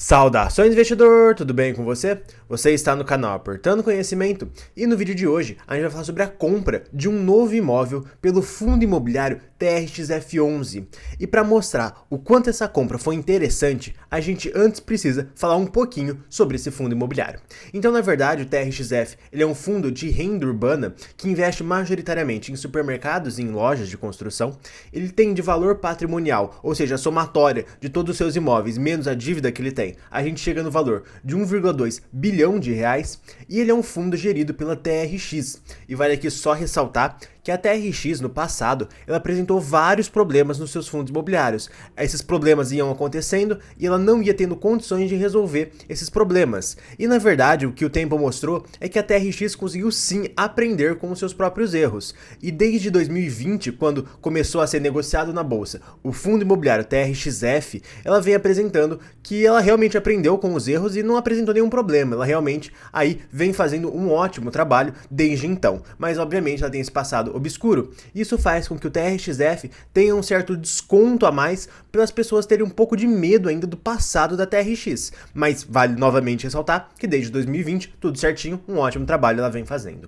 Saudações, investidor! Tudo bem com você? Você está no canal Apertando Conhecimento e no vídeo de hoje a gente vai falar sobre a compra de um novo imóvel pelo fundo imobiliário TRXF11. E para mostrar o quanto essa compra foi interessante, a gente antes precisa falar um pouquinho sobre esse fundo imobiliário. Então, na verdade, o TRXF ele é um fundo de renda urbana que investe majoritariamente em supermercados e em lojas de construção. Ele tem de valor patrimonial, ou seja, a somatória de todos os seus imóveis menos a dívida que ele tem, a gente chega no valor de 1,2 bilhão de reais, e ele é um fundo gerido pela TRX. E vale aqui só ressaltar que a TRX no passado ela apresentou vários problemas nos seus fundos imobiliários. Esses problemas iam acontecendo e ela não ia tendo condições de resolver esses problemas. E na verdade o que o tempo mostrou é que a TRX conseguiu sim aprender com os seus próprios erros. E desde 2020, quando começou a ser negociado na bolsa o fundo imobiliário TRXF, ela vem apresentando que ela realmente aprendeu com os erros e não apresentou nenhum problema. Ela realmente aí vem fazendo um ótimo trabalho desde então. Mas obviamente ela tem esse passado obscuro. Isso faz com que o TRXF tenha um certo desconto a mais pelas pessoas terem um pouco de medo ainda do passado da TRX. Mas vale novamente ressaltar que desde 2020, tudo certinho, um ótimo trabalho ela vem fazendo.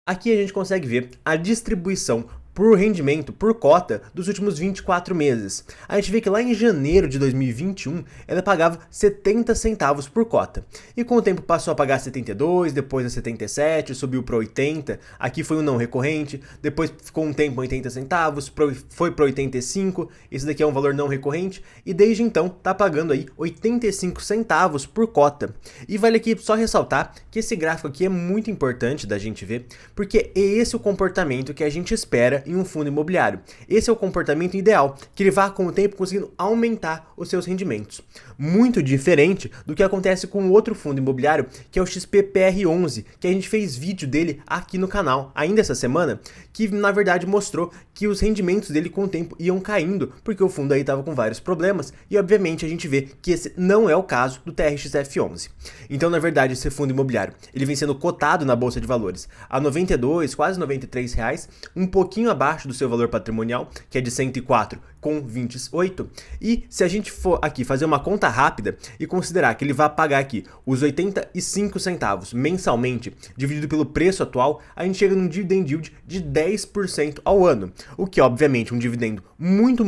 Aqui a gente consegue ver a distribuição por rendimento, por cota, dos últimos 24 meses. A gente vê que lá em janeiro de 2021, ela pagava 70 centavos por cota. E com o tempo passou a pagar 72, depois a 77, subiu para 80, aqui foi um não recorrente, depois ficou um tempo 80 centavos, foi para 85, esse daqui é um valor não recorrente, e desde então está pagando aí 85 centavos por cota. E vale aqui só ressaltar que esse gráfico aqui é muito importante da gente ver, porque é esse o comportamento que a gente espera em um fundo imobiliário. Esse é o comportamento ideal, que ele vá com o tempo conseguindo aumentar os seus rendimentos. Muito diferente do que acontece com outro fundo imobiliário, que é o XPPR11, que a gente fez vídeo dele aqui no canal ainda essa semana, que na verdade mostrou que os rendimentos dele com o tempo iam caindo, porque o fundo aí estava com vários problemas, e obviamente a gente vê que esse não é o caso do TRXF11. Então, na verdade, esse fundo imobiliário, ele vem sendo cotado na Bolsa de Valores a 92, quase 93 reais, um pouquinho abaixo do seu valor patrimonial, que é de 104,28. E se a gente for aqui fazer uma conta rápida e considerar que ele vai pagar aqui os 85 centavos mensalmente, dividido pelo preço atual, a gente chega num dividend yield de 10% ao ano, o que obviamente é um dividendo muito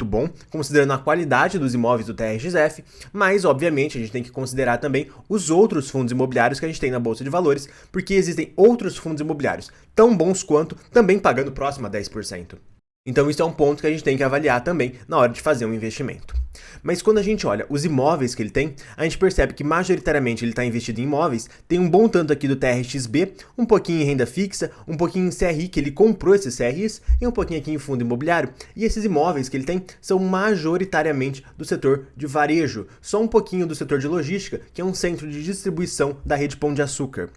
bom, considerando a qualidade dos imóveis do TRXF, mas obviamente a gente tem que considerar também os outros fundos imobiliários que a gente tem na Bolsa de Valores, porque existem outros fundos imobiliários tão bons quanto, também pagando próximo a 10%. Então isso é um ponto que a gente tem que avaliar também na hora de fazer um investimento. Mas quando a gente olha os imóveis que ele tem, a gente percebe que majoritariamente ele está investido em imóveis, tem um bom tanto aqui do TRXB, um pouquinho em renda fixa, um pouquinho em CRI, que ele comprou esses CRIs, e um pouquinho aqui em fundo imobiliário. E esses imóveis que ele tem são majoritariamente do setor de varejo, só um pouquinho do setor de logística, que é um centro de distribuição da rede Pão de Açúcar.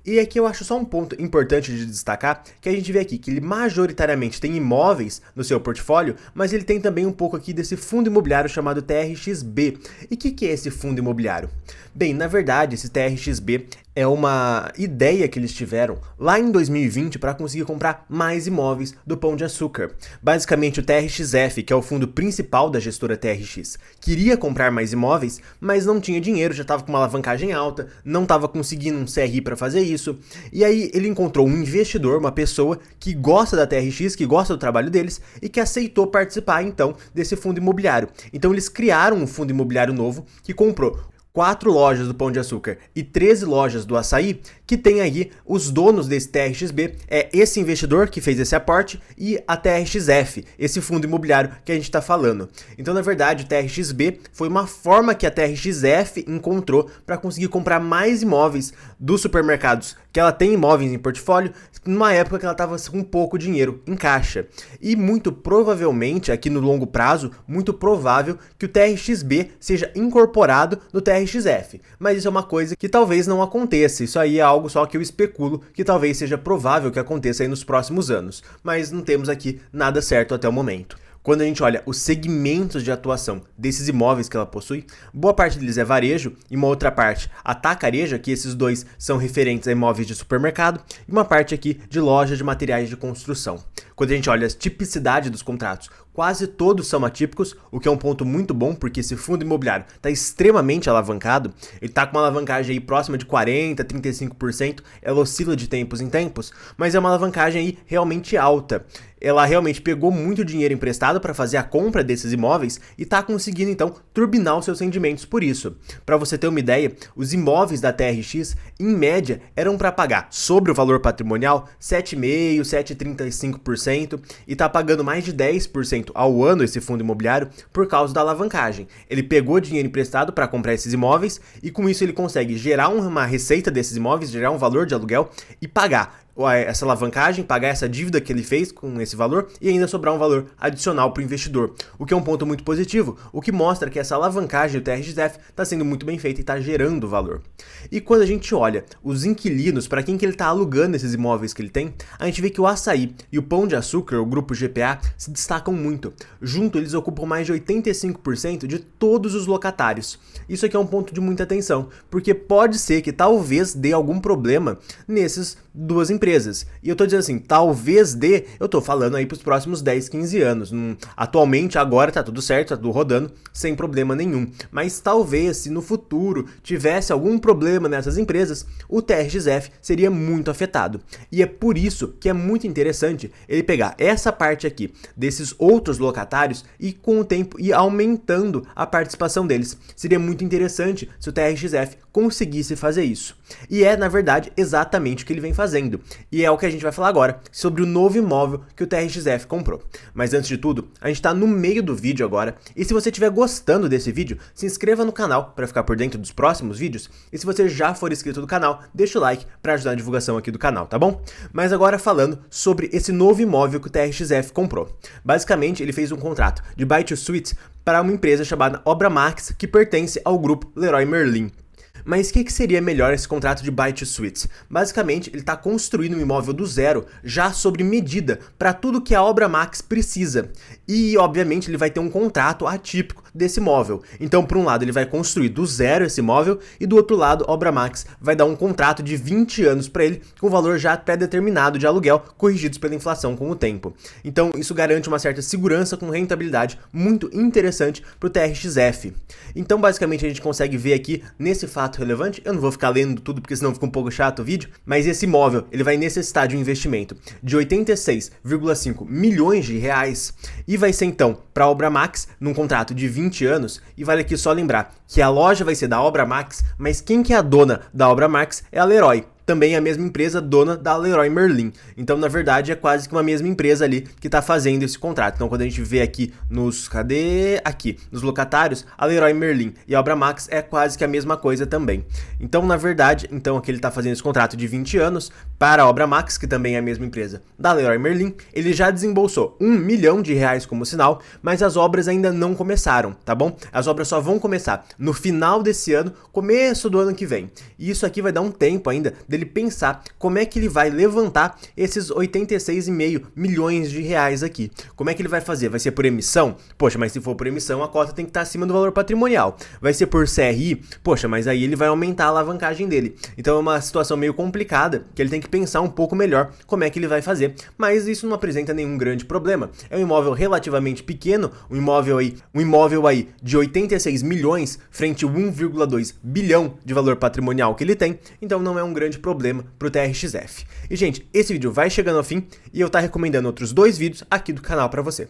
E aqui eu acho só um ponto importante de destacar, que a gente vê aqui que ele majoritariamente tem imóveis no seu portfólio, mas ele tem também um pouco aqui desse fundo imobiliário chamado TRXB. E o que é esse fundo imobiliário? Bem, na verdade, esse TRXB é uma ideia que eles tiveram lá em 2020 para conseguir comprar mais imóveis do Pão de Açúcar. Basicamente, o TRXF, que é o fundo principal da gestora TRX, queria comprar mais imóveis, mas não tinha dinheiro, já estava com uma alavancagem alta, não estava conseguindo um CRI para fazer isso. E aí ele encontrou um investidor, uma pessoa que gosta da TRX, que gosta do trabalho deles e que aceitou participar então desse fundo imobiliário. Então eles criaram um fundo imobiliário novo que comprou 4 lojas do Pão de Açúcar e 13 lojas do Açaí, que tem aí os donos desse TRXB, é esse investidor que fez esse aporte e a TRXF, esse fundo imobiliário que a gente está falando. Então, na verdade, o TRXB foi uma forma que a TRXF encontrou para conseguir comprar mais imóveis dos supermercados, que ela tem imóveis em portfólio, numa época que ela estava com pouco dinheiro em caixa. E muito provavelmente, aqui no longo prazo, muito provável que o TRXB seja incorporado no TRXF, mas isso é uma coisa que talvez não aconteça, isso aí é algo só que eu especulo que talvez seja provável que aconteça aí nos próximos anos, mas não temos aqui nada certo até o momento. Quando a gente olha os segmentos de atuação desses imóveis que ela possui, boa parte deles é varejo e uma outra parte atacarejo, que esses dois são referentes a imóveis de supermercado, e uma parte aqui de lojas de materiais de construção. Quando a gente olha a tipicidade dos contratos, quase todos são atípicos, o que é um ponto muito bom, porque esse fundo imobiliário está extremamente alavancado, ele está com uma alavancagem aí próxima de 40%, 35%, ela oscila de tempos em tempos, mas é uma alavancagem aí realmente alta. Ela realmente pegou muito dinheiro emprestado para fazer a compra desses imóveis e está conseguindo então turbinar os seus rendimentos por isso. Para você ter uma ideia, os imóveis da TRX, em média, eram para pagar sobre o valor patrimonial 7,5%, 7,35% e está pagando mais de 10% ao ano esse fundo imobiliário por causa da alavancagem. Ele pegou dinheiro emprestado para comprar esses imóveis e com isso ele consegue gerar uma receita desses imóveis, gerar um valor de aluguel e pagar essa alavancagem, pagar essa dívida que ele fez com esse valor e ainda sobrar um valor adicional para o investidor, o que é um ponto muito positivo, o que mostra que essa alavancagem do TRXF está sendo muito bem feita e está gerando valor. E quando a gente olha os inquilinos, para quem que ele está alugando esses imóveis que ele tem, a gente vê que o Açaí e o Pão de Açúcar, o grupo GPA, se destacam muito. Junto, eles ocupam mais de 85% de todos os locatários. Isso aqui é um ponto de muita atenção, porque pode ser que talvez dê algum problema nessas duas empresas. E eu tô dizendo assim, talvez dê, eu tô falando aí pros próximos 10, 15 anos. Atualmente, agora tá tudo certo, tá tudo rodando, sem problema nenhum. Mas talvez, se no futuro tivesse algum problema nessas empresas, o TRXF seria muito afetado. E é por isso que é muito interessante ele pegar essa parte aqui, desses outros locatários, e com o tempo ir aumentando a participação deles. Seria muito interessante se o TRXF conseguisse fazer isso. E é, na verdade, exatamente o que ele vem fazendo. E é o que a gente vai falar agora, sobre o novo imóvel que o TRXF comprou. Mas antes de tudo, a gente está no meio do vídeo agora, e se você estiver gostando desse vídeo, se inscreva no canal para ficar por dentro dos próximos vídeos, e se você já for inscrito no canal, deixa o like para ajudar a divulgação aqui do canal, tá bom? Mas agora falando sobre esse novo imóvel que o TRXF comprou. Basicamente, ele fez um contrato de Buy to Suites para uma empresa chamada Obra Max, que pertence ao grupo Leroy Merlin. Mas o que seria melhor esse contrato de Buy to Suites? Basicamente, ele está construindo um imóvel do zero, já sobre medida, para tudo que a Obra Max precisa. E, obviamente, ele vai ter um contrato atípico desse imóvel. Então, por um lado, ele vai construir do zero esse imóvel, e do outro lado, a Obra Max vai dar um contrato de 20 anos para ele, com valor já pré-determinado de aluguel, corrigidos pela inflação com o tempo. Então, isso garante uma certa segurança com rentabilidade muito interessante para o TRXF. Então, basicamente, a gente consegue ver aqui, nesse fato relevante, eu não vou ficar lendo tudo porque senão fica um pouco chato o vídeo, mas esse imóvel ele vai necessitar de um investimento de 86,5 milhões de reais e vai ser então para a Obra Max num contrato de 20 anos. E vale aqui só lembrar que a loja vai ser da Obra Max, mas quem que é a dona da Obra Max é a Leroy. Também a mesma empresa dona da Leroy Merlin. Então, na verdade, é quase que uma mesma empresa ali que está fazendo esse contrato. Então, quando a gente vê aqui nos... nos locatários, a Leroy Merlin e a Obra Max é quase que a mesma coisa também. Então, na verdade, aqui ele está fazendo esse contrato de 20 anos para a Obra Max, que também é a mesma empresa da Leroy Merlin. Ele já desembolsou 1 milhão de reais como sinal, mas as obras ainda não começaram, tá bom? As obras só vão começar no final desse ano, começo do ano que vem. E isso aqui vai dar um tempo ainda dele pensar como é que ele vai levantar esses 86,5 milhões de reais aqui. Como é que ele vai fazer? Vai ser por emissão? Poxa, mas se for por emissão, a cota tem que estar acima do valor patrimonial. Vai ser por CRI? Poxa, mas aí ele vai aumentar a alavancagem dele. Então é uma situação meio complicada, que ele tem que pensar um pouco melhor como é que ele vai fazer. Mas isso não apresenta nenhum grande problema. É um imóvel relativamente pequeno, um imóvel aí de 86 milhões frente a 1,2 bilhão de valor patrimonial que ele tem. Então não é um grande problema para o TRXF. E, gente, esse vídeo vai chegando ao fim e eu estou recomendando outros 2 vídeos aqui do canal para você.